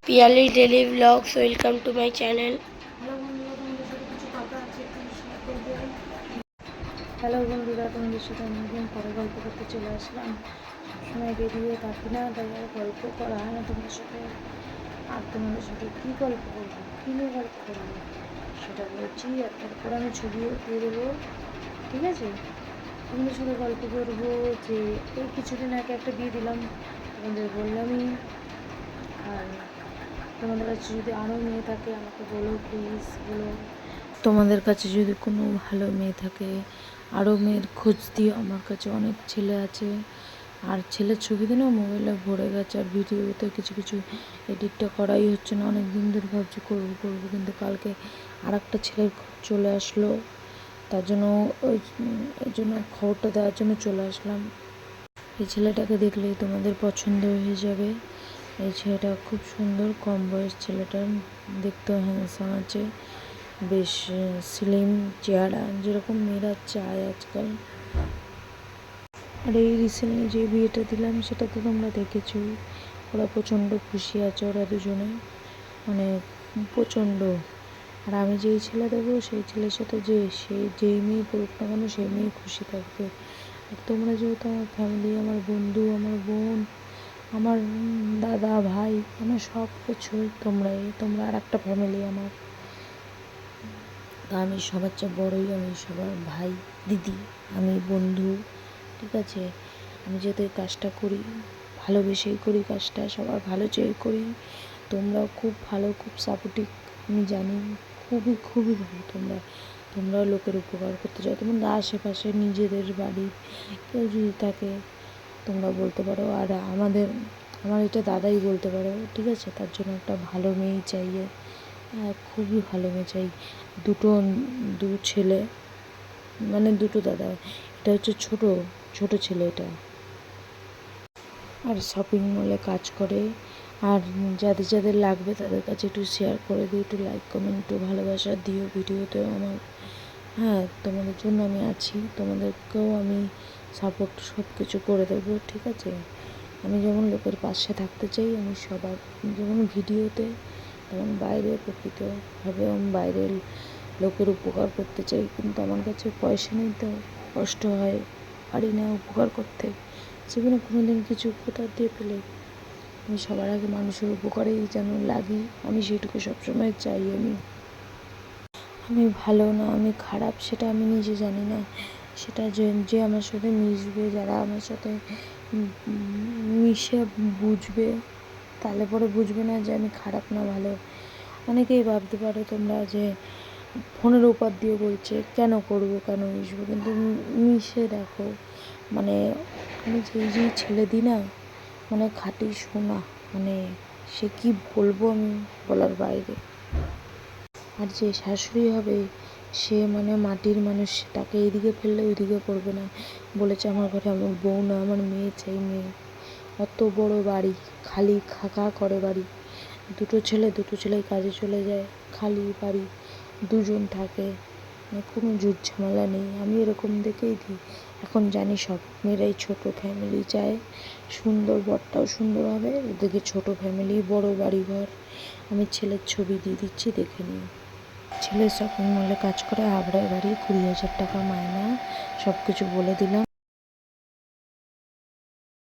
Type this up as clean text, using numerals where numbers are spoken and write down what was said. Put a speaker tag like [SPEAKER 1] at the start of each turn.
[SPEAKER 1] Piyali daily blogs, welcome to my channel.
[SPEAKER 2] Hello বন্ধুরা, তোমাদের সাথে অনেকদিন পরে গল্প করতে চলে আসলাম। সবসময় বেরিয়ে থাকি না, তাই আর গল্প করা হয় না তোমাদের সাথে। আর তোমাদের সাথে কী গল্প করবো, কী নিয়ে গল্প করবো সেটা বলছি, আর তারপর আমি ছবিও দিয়ে দেবো। ঠিক আছে, তোমাদের সাথে গল্প করবো যে এই কিছুদিন আগে একটা দিয়ে দিলাম, তোমাদের বললামই। আর তোমাদের কাছে যদি আরও মেয়ে থাকে আমাকে বলো, প্লিজ বলো। তোমাদের কাছে যদি কোনো ভালো মেয়ে থাকে আরও মেয়ের খোঁজ দিও। আমার কাছে অনেক ছেলে আছে, আর ছেলের ছবি দিন মোবাইলে ভরে গেছে, আর ভিডিওতে কিছু কিছু এডিটটা করাই হচ্ছে না। অনেক দিন ধরে ভাবছি করবো করবো, কিন্তু কালকে আর একটা ছেলের চলে আসলো, তার জন্য ওই জন্য খবরটা দেওয়ার জন্য চলে আসলাম। এই ছেলেটাকে দেখলেই তোমাদের পছন্দ হয়ে যাবে। এই ছেলেটা খুব সুন্দর, কম বয়স ছেলেটা, দেখতেও হ্যান্ডসাম আছে, বেশ স্লিম চেহারা, যেরকম মেয়েরা চায় আজকাল। আর এই রিসেন্টলি যে বিয়েটা দিলাম সেটা তো তোমরা দেখেছো, ওরা প্রচণ্ড খুশি আছে, ওরা দুজনে মানে প্রচণ্ড। আর আমি যেই ছেলে দেবো সেই ছেলের সাথে যেই মেয়ে পড়ুক না কেন সেই মেয়ে খুশি থাকবে। আর তোমরা যেহেতু আমার ফ্যামিলি, আমার বন্ধু, আমার বোন, আমার দাদা ভাই, আমার সব কিছুই তোমরা আর একটা ফ্যামিলি আমার। তা আমি সবার চেয়ে বড়োই, আমি সবার ভাই দিদি, আমি বন্ধু। ঠিক আছে, আমি যেহেতু এই কাজটা করি ভালোবেসেই করি, কাজটা সবার ভালো চেয়ে করি। তোমরাও খুব ভালো, খুব সাপোর্টিভ, আমি জানি, খুবই খুবই ভালো। তোমরাও লোকের উপকার করতে চাও। তোমাদের আশেপাশে নিজেদের বাড়ির কেউ যদি থাকে তোমরা বলতে পারো। আর আমার এটা দাদাই বলতে পারো। ঠিক আছে, তার জন্য একটা ভালো মেয়ে চাই, খুবই ভালো মেয়ে চাই। দু ছেলে, মানে দুটো দাদা, এটা হচ্ছে ছোট ছেলে এটা, আর শপিং মলে কাজ করে। আর যাদের যাদের লাগবে তাদের কাছে একটু শেয়ার করে দিও, একটু লাইক কমেন্ট একটু ভালোবাসা দিও ভিডিওতেও আমার। হ্যাঁ, তোমাদের জন্য আমি আছি, তোমাদেরকেও আমি সাপোর্ট সব কিছু করে দেবো। ঠিক আছে, আমি যেমন লোকের পাশে থাকতে চাই, আমি সবার যেমন ভিডিওতে তেমন বাইরে প্রকৃতভাবে আমি বাইরের লোকের উপকার করতে চাই। কিন্তু আমার কাছে পয়সা নেই, তো কষ্ট হয়, পারি না উপকার করতে। জীবনে কোনো দিন কিছু উপকার দিয়ে পেলে আমি সবার আগে মানুষের উপকারেই যেন লাগি, আমি সেটুকু সবসময় চাই। আমি ভালো না আমি খারাপ সেটা আমি নিজে জানি না, সেটা যে আমার সাথে মিশবে, যারা আমার সাথে মিশে বুঝবে, তাহলে পরে বুঝবে না যে আমি খারাপ না ভালো। অনেকেই ভাবতে পারো তোমরা যে ফোনের উপর দিয়ে বলছে কেন করবো, কেন মিশবো, কিন্তু মিশে দেখো, মানে আমি যেই ছেলে দিই না, মানে খাঁটি সোনা, মানে সে কি বলবো আমি বলার বাইরে। আর যে শাশুড়ি হবে সে মানে মাটির মানুষ, তাকে এইদিকে ফেললে ওইদিকে পড়বে না। বলেছে আমার ঘরে আমার বউ না, আমার মেয়ে চাই, মেয়ে। অত বড় বাড়ি, খালি খাকা করে বাড়ি, দুটো ছেলেই কাজে চলে যায়, খালি বাড়ি, দুজন থাকে, মানে কোনো ঝুট ঝামেলা নেই। আমি এরকম দেখেই দিই। এখন জানি সব মেয়েরাই ছোট ফ্যামিলি চায়, সুন্দর বরটাও সুন্দর হবে, ওদিকে ছোট ফ্যামিলি, বড় বাড়ি ঘর। আমি ছেলের ছবি দিয়ে দিচ্ছি, দেখে নিই। ছেলে শপিং মলে কাজ করে, হাবড়ায় বাড়ি, 20,000 টাকা মায়না, সব কিছু বলে দিলাম।